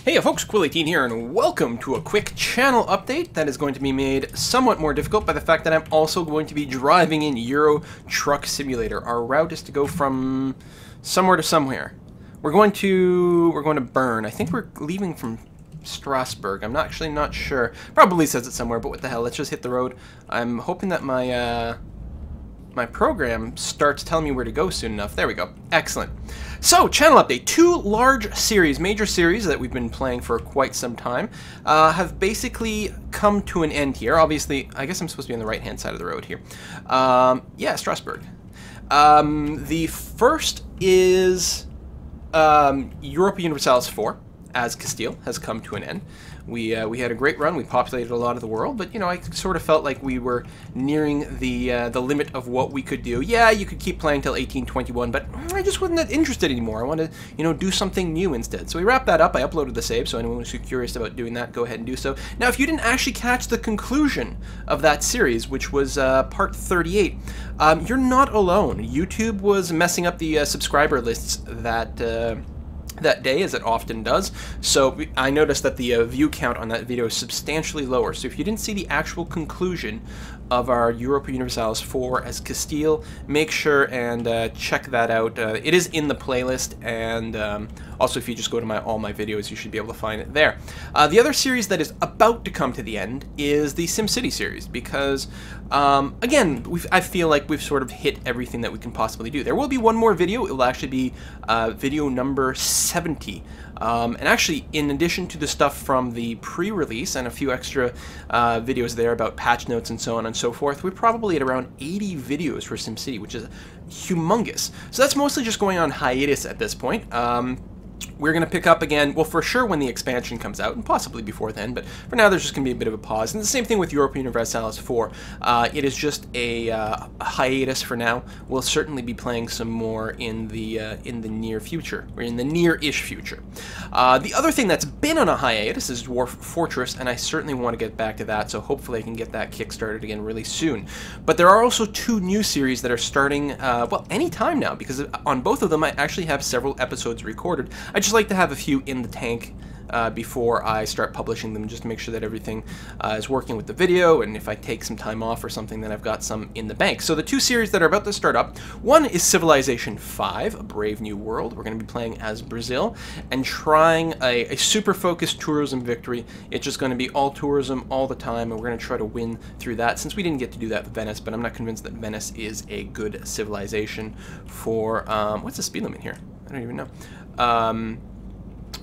Hey folks, Quill18 here, and welcome to a quick channel update that is going to be made somewhat more difficult by the fact that I'm also going to be driving in Euro Truck Simulator. Our route is to go from somewhere to somewhere. We're going to Bern. I think we're leaving from Strasbourg. I'm actually not sure. Probably says it somewhere, but what the hell, let's just hit the road. I'm hoping that my program starts telling me where to go soon enough. There we go. Excellent. So, channel update. Two large series, major series that we've been playing for quite some time, have basically come to an end here. Obviously, I guess I'm supposed to be on the right-hand side of the road here. Yeah, Strasbourg. The first is Europa Universalis 4, as Castile, has come to an end. We had a great run. We populated a lot of the world, but you know, I sort of felt like we were nearing the limit of what we could do. Yeah, you could keep playing till 1821, but I just wasn't that interested anymore. I wanted to, you know, do something new instead. So we wrapped that up. I uploaded the save, so anyone who's curious about doing that, go ahead and do so. Now, if you didn't actually catch the conclusion of that series, which was part 38, you're not alone. YouTube was messing up the subscriber lists that day, as it often does. So I noticed that the view count on that video is substantially lower. So if you didn't see the actual conclusion of our Europa Universalis 4 as Castile, make sure and check that out. It is in the playlist, and also if you just go to all my videos, you should be able to find it there. The other series that is about to come to the end is the SimCity series, because again, I feel like we've sort of hit everything that we can possibly do. There will be one more video. It will actually be video number 70. And actually, in addition to the stuff from the pre-release and a few extra videos there about patch notes and so on and so forth, we're probably at around 80 videos for SimCity, which is humongous. So that's mostly just going on hiatus at this point. We're going to pick up again, well, for sure when the expansion comes out, and possibly before then, but for now there's just going to be a bit of a pause. And the same thing with Europa Universalis 4. It is just a hiatus for now. We'll certainly be playing some more in the near future, or in the near-ish future. The other thing that's been on a hiatus is Dwarf Fortress, and I certainly want to get back to that, so hopefully I can get that kickstarted again really soon. But there are also two new series that are starting, well, anytime now, because on both of them I actually have several episodes recorded. I just like to have a few in the tank before I start publishing them, just to make sure that everything is working with the video, and if I take some time off or something, then I've got some in the bank. So the two series that are about to start up, one is Civilization 5, A Brave New World. We're going to be playing as Brazil and trying a super focused tourism victory. It's just going to be all tourism all the time, and we're going to try to win through that, since we didn't get to do that with Venice, but I'm not convinced that Venice is a good civilization for, what's the speed limit here? I don't even know.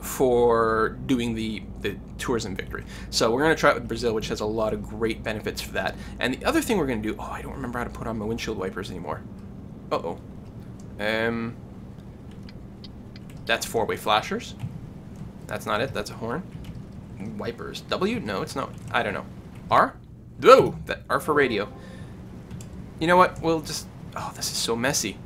For doing the tourism victory. So we're going to try it with Brazil, which has a lot of great benefits for that. And the other thing we're going to do, oh, I don't remember how to put on my windshield wipers anymore. Uh-oh. That's four-way flashers. That's not it. That's a horn. Wipers. W? No, it's not. I don't know. R? Oh, that R for radio. You know what? We'll just... Oh, this is so messy.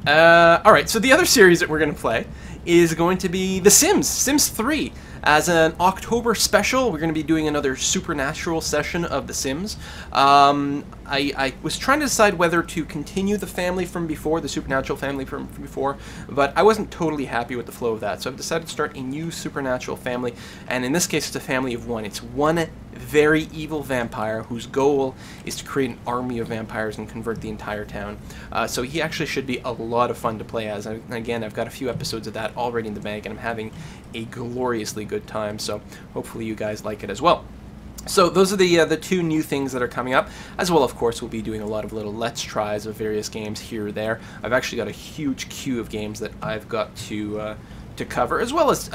Alright, so the other series that we're going to play is going to be The Sims 3. As an October special, we're going to be doing another supernatural session of The Sims. I was trying to decide whether to continue the family from before, the supernatural family from before, but I wasn't totally happy with the flow of that, so I've decided to start a new supernatural family, and in this case it's a family of one. It's one very evil vampire whose goal is to create an army of vampires and convert the entire town. So he actually should be a lot of fun to play as. And again, I've got a few episodes of that already in the bank, and I'm having a gloriously good time, so hopefully you guys like it as well. So those are the two new things that are coming up, as well, of course, we'll be doing a lot of little let's tries of various games here or there. I've actually got a huge queue of games that I've got to cover, as well as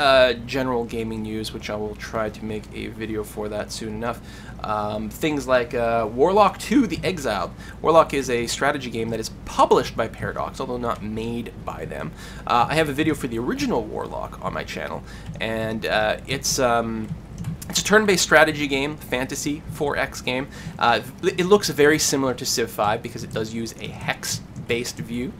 general gaming news, which I will try to make a video for that soon enough. Things like Warlock 2: The Exiled. Warlock is a strategy game that is published by Paradox, although not made by them. I have a video for the original Warlock on my channel, and it's a turn-based strategy game, fantasy 4X game. It looks very similar to Civ 5 because it does use a hex-based view.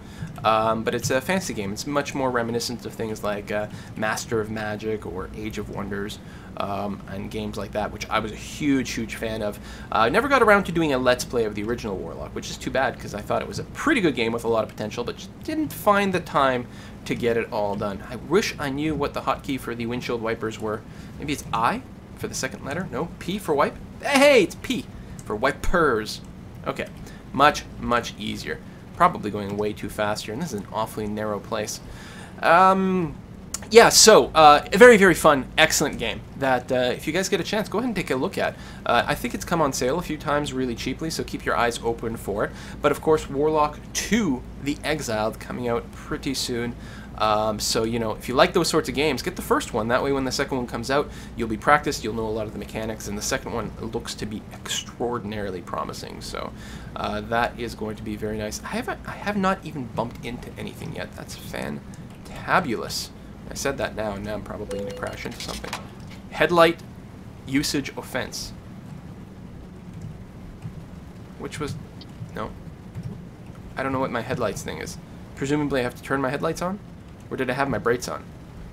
But it's a fantasy game. It's much more reminiscent of things like Master of Magic or Age of Wonders, and games like that, which I was a huge fan of. I never got around to doing a Let's Play of the original Warlock, which is too bad because I thought it was a pretty good game with a lot of potential, but just didn't find the time to get it all done. I wish I knew what the hotkey for the windshield wipers were. Maybe it's I for the second letter? No, P for wipe? Hey, it's P for wipers. Okay, much easier. Probably going way too fast here, and this is an awfully narrow place. Yeah, so, a very fun, excellent game that if you guys get a chance, go ahead and take a look at. I think it's come on sale a few times really cheaply, so keep your eyes open for it. But of course, Warlock 2, The Exiled, coming out pretty soon. So, you know, if you like those sorts of games, get the first one. That way when the second one comes out, you'll be practiced, you'll know a lot of the mechanics, and the second one looks to be extraordinarily promising. So, that is going to be very nice. I have not even bumped into anything yet. That's fantabulous. I said that now, and now I'm probably going to crash into something. Headlight usage offense. Which was... no. I don't know what my headlights thing is. Presumably I have to turn my headlights on? Or did I have my brakes on?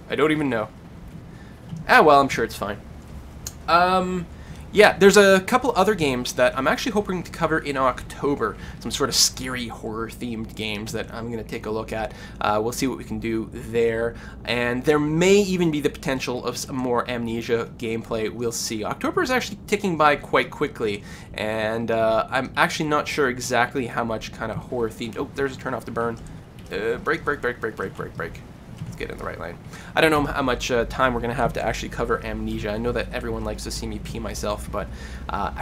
I don't even know. Ah, well, I'm sure it's fine. Yeah, there's a couple other games that I'm actually hoping to cover in October. Some sort of scary horror-themed games that I'm going to take a look at. We'll see what we can do there. And there may even be the potential of some more Amnesia gameplay. We'll see. October is actually ticking by quite quickly. And I'm actually not sure exactly how much kind of horror-themed... oh, there's a turn off the burn. Brake. Let's get in the right lane. I don't know how much time we're going to have to actually cover Amnesia. I know that everyone likes to see me pee myself, but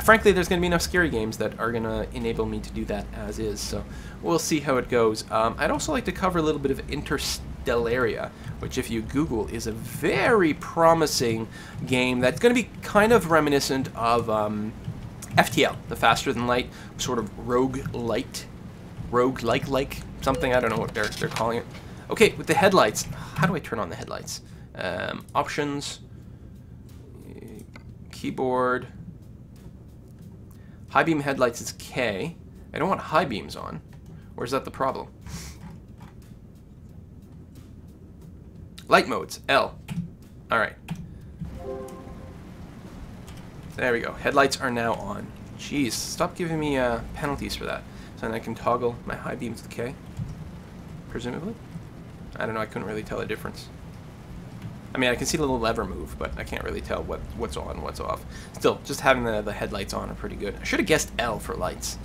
frankly, there's going to be enough scary games that are going to enable me to do that as is, so we'll see how it goes. I'd also like to cover a little bit of Interstellaria, which if you Google is a very promising game that's going to be kind of reminiscent of FTL, the Faster Than Light, sort of roguelike something. I don't know what they're calling it. Okay, with the headlights, how do I turn on the headlights? Options, keyboard, high beam headlights is K. I don't want high beams on, or is that the problem? Light modes, L. Alright. There we go. Headlights are now on. Jeez, stop giving me penalties for that. So then I can toggle my high beams with K, presumably. I don't know, I couldn't really tell the difference. I mean, I can see the little lever move, but I can't really tell what's on and what's off. Still, just having the headlights on are pretty good. I should have guessed L for lights.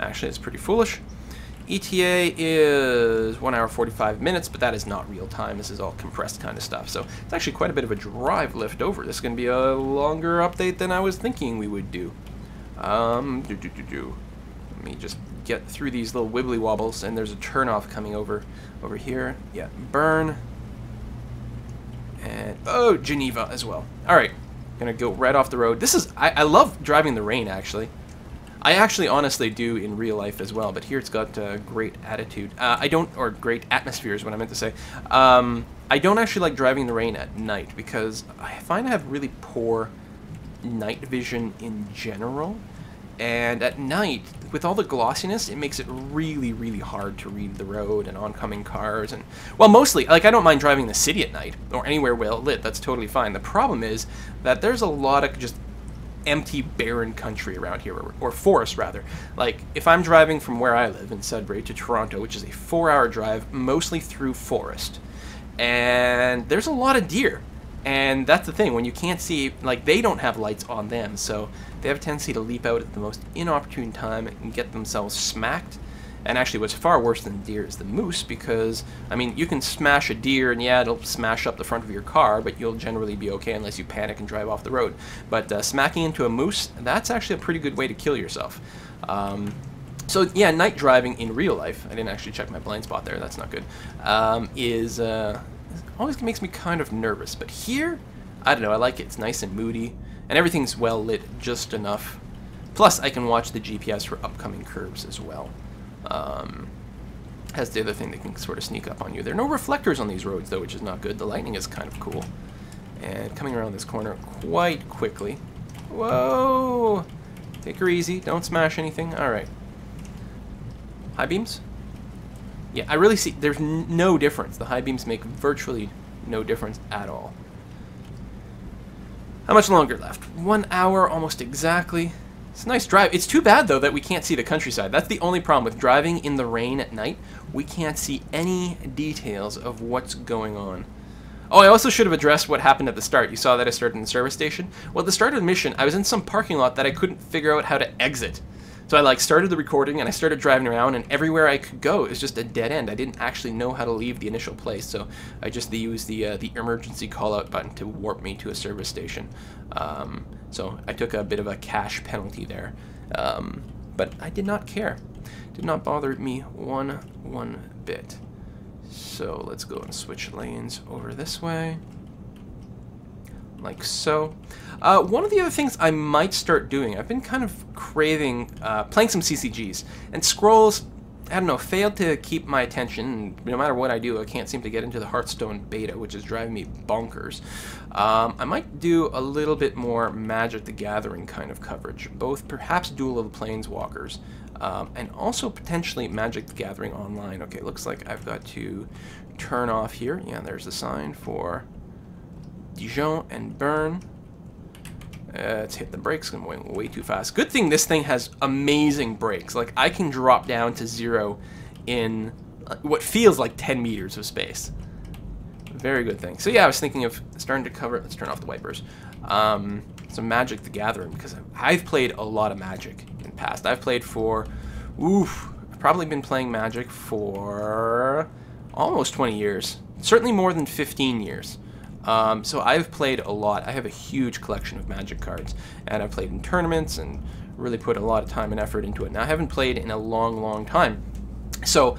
Actually, it's pretty foolish. ETA is 1 hour 45 minutes, but that is not real time. This is all compressed kind of stuff. So it's actually quite a bit of a drive lift over. This is going to be a longer update than I was thinking we would do. Let me just get through these little wibbly wobbles, and there's a turnoff coming over here. Yeah, burn. And, oh, Geneva as well. Alright, gonna go right off the road. This is, I love driving the rain, actually. I actually honestly do in real life as well, but here it's got great attitude. Or great atmosphere is what I meant to say. I don't actually like driving the rain at night, because I find I have really poor night vision in general. And at night, with all the glossiness, it makes it really hard to read the road and oncoming cars. And, well, mostly, like, I don't mind driving the city at night or anywhere well lit. That's totally fine. The problem is that there's a lot of just empty, barren country around here, or forest, rather. Like, if I'm driving from where I live in Sudbury to Toronto, which is a 4-hour drive, mostly through forest, and there's a lot of deer. And that's the thing, when you can't see, like, they don't have lights on them, so they have a tendency to leap out at the most inopportune time and get themselves smacked. And actually, what's far worse than deer is the moose, because, I mean, you can smash a deer, and yeah, it'll smash up the front of your car, but you'll generally be okay unless you panic and drive off the road. But smacking into a moose, that's actually a pretty good way to kill yourself. So, yeah, night driving in real life, I didn't actually check my blind spot there, that's not good, always makes me kind of nervous. But here, I don't know, I like it. It's nice and moody, and everything's well lit just enough. Plus, I can watch the GPS for upcoming curves as well. That's the other thing that can sort of sneak up on you. There are no reflectors on these roads, though, which is not good. The lighting is kind of cool. And coming around this corner quite quickly. Whoa! Take her easy. Don't smash anything. All right. High beams? Yeah, I really see there's no difference. The high beams make virtually no difference at all. How much longer left? 1 hour, almost exactly. It's a nice drive. It's too bad, though, that we can't see the countryside. That's the only problem with driving in the rain at night. We can't see any details of what's going on. Oh, I also should have addressed what happened at the start. You saw that I started in the service station. Well, at the start of the mission, I was in some parking lot that I couldn't figure out how to exit. So I started the recording and I started driving around, and everywhere I could go is just a dead end. I didn't actually know how to leave the initial place, so I just used the emergency call-out button to warp me to a service station. So I took a bit of a cash penalty there, but I did not care. Did not bother me one bit. So let's go and switch lanes over this way, like so. One of the other things I might start doing, I've been kind of craving playing some CCGs, and Scrolls, I don't know, failed to keep my attention, and no matter what I do, I can't seem to get into the Hearthstone beta, which is driving me bonkers. I might do a little bit more Magic the Gathering kind of coverage, both perhaps Duel of the Planeswalkers, and also potentially Magic the Gathering Online. Okay, looks like I've got to turn off here. Yeah, there's the sign for Dijon and Bern. Let's hit the brakes. I'm going way too fast. Good thing this thing has amazing brakes. Like, I can drop down to 0 in what feels like 10 meters of space. Very good thing. So yeah, I was thinking of starting to cover. Let's turn off the wipers. Some Magic the Gathering, because I've played a lot of Magic in the past. I've played for, I've probably been playing Magic for almost 20 years. Certainly more than 15 years. So I've played a lot. I have a huge collection of Magic cards, and I've played in tournaments and really put a lot of time and effort into it. Now, I haven't played in a long time. So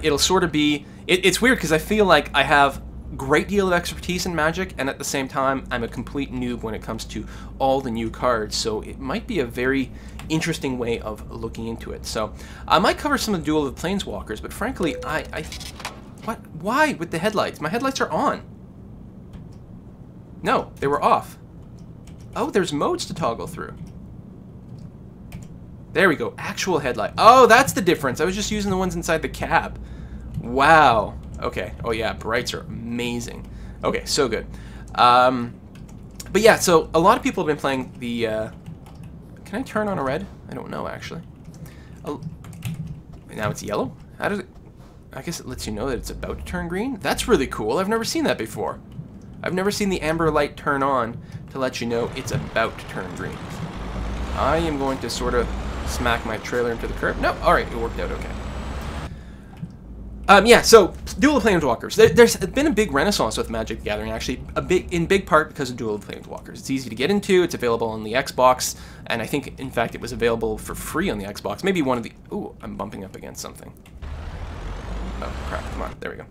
it'll sort of be, it's weird because I feel like I have a great deal of expertise in Magic, and at the same time, I'm a complete noob when it comes to all the new cards. So it might be a very interesting way of looking into it. So I might cover some of the Duel of the Planeswalkers, but frankly, what? Why with the headlights? My headlights are on. No, they were off. Oh, there's modes to toggle through. There we go. Actual headlight. Oh, that's the difference. I was just using the ones inside the cab. Wow. Okay. Oh, yeah. Brights are amazing. Okay, so good. But yeah, so a lot of people have been playing the... Can I turn on a red? I don't know, actually. Oh, now it's yellow? How does it... I guess it lets you know that it's about to turn green? That's really cool. I've never seen that before. I've never seen the amber light turn on to let you know it's about to turn green. I am going to sort of smack my trailer into the curb. No, alright, it worked out okay. Yeah, so, Duel of Planeswalkers. There's been a big renaissance with Magic the Gathering, actually, in big part because of Duel of Planeswalkers. It's easy to get into, it's available on the Xbox, and I think, in fact, it was available for free on the Xbox. Maybe one of the... Ooh, I'm bumping up against something. Oh, crap, come on, there we go.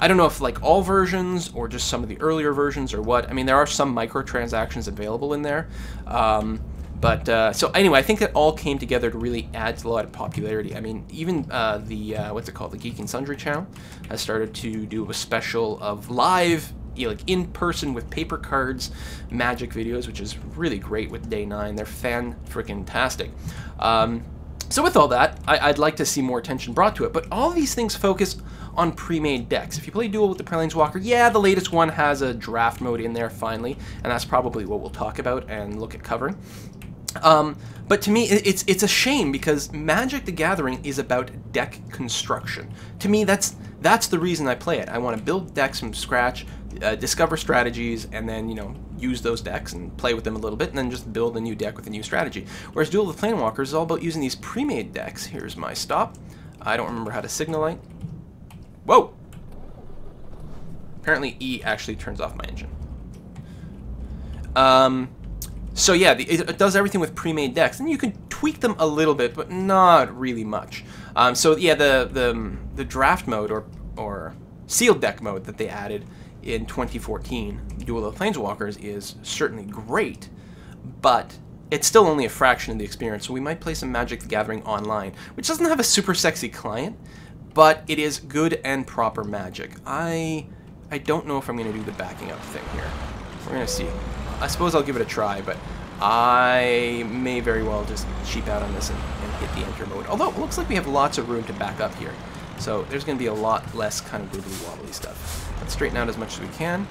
I don't know if like all versions or just some of the earlier versions or what. I mean, there are some microtransactions available in there. So anyway, I think it all came together to really add to a lot of popularity. I mean, even what's it called? The Geek and Sundry channel has started to do a special of live, like in person with paper cards, Magic videos, which is really great with Day 9. They're fan-freaking-tastic. So with all that, I'd like to see more attention brought to it, but all these things focus on pre-made decks. If you play Duel with the Planeswalker, yeah, the latest one has a draft mode in there finally, and that's probably what we'll talk about and look at covering. But to me, it's a shame because Magic the Gathering is about deck construction. To me, that's the reason I play it. I want to build decks from scratch, discover strategies, and then, you know, use those decks and play with them a little bit, and then just build a new deck with a new strategy. Whereas Duel of the Planeswalkers is all about using these pre-made decks. Here's my stop. I don't remember how to signal light. Whoa! Apparently E actually turns off my engine. So yeah, it does everything with pre-made decks, and you can tweak them a little bit, but not really much. So yeah, the draft mode or sealed deck mode that they added in 2014, Duel of the Planeswalkers, is certainly great, but it's still only a fraction of the experience. So we might play some Magic the Gathering Online, which doesn't have a super sexy client, but it is good and proper Magic. I don't know if I'm going to do the backing up thing here. We're going to see. I suppose I'll give it a try, but I may very well just cheap out on this and hit the enter mode. Although it looks like we have lots of room to back up here. So there's going to be a lot less kind of wibbly wobbly stuff. Let's straighten out as much as we can.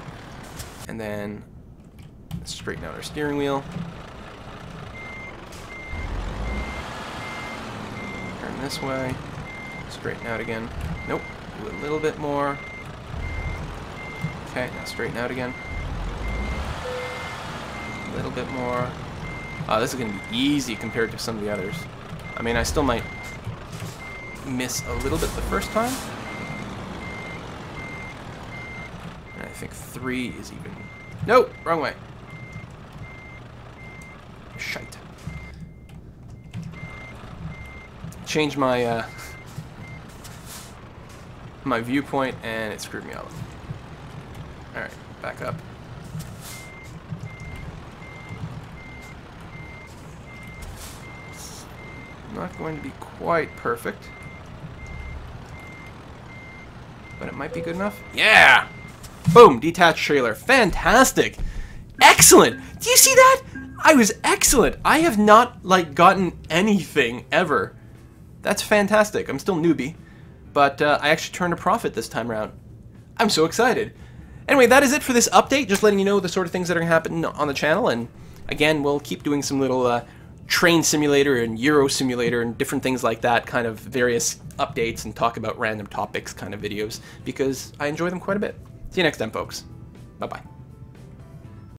And then let's straighten out our steering wheel. Turn this way. Straighten out again. Nope. Do a little bit more. Okay, now straighten out again. A little bit more. This is going to be easy compared to some of the others. I mean, I still might miss a little bit the first time. And I think 3 is even... Nope! Wrong way. Shite. Change my, my viewpoint, and it screwed me up. Alright, back up. Not going to be quite perfect, but it might be good enough. Yeah! Boom! Detached trailer. Fantastic! Excellent! Do you see that? I was excellent! I have not, like, gotten anything ever. That's fantastic. I'm still newbie, but I actually turned a profit this time around. I'm so excited. Anyway, that is it for this update. Just letting you know the sort of things that are going to happen on the channel, and again, we'll keep doing some little train simulator and Euro simulator and different things like that, kind of various updates and talk about random topics kind of videos, because I enjoy them quite a bit. See you next time, folks. Bye-bye.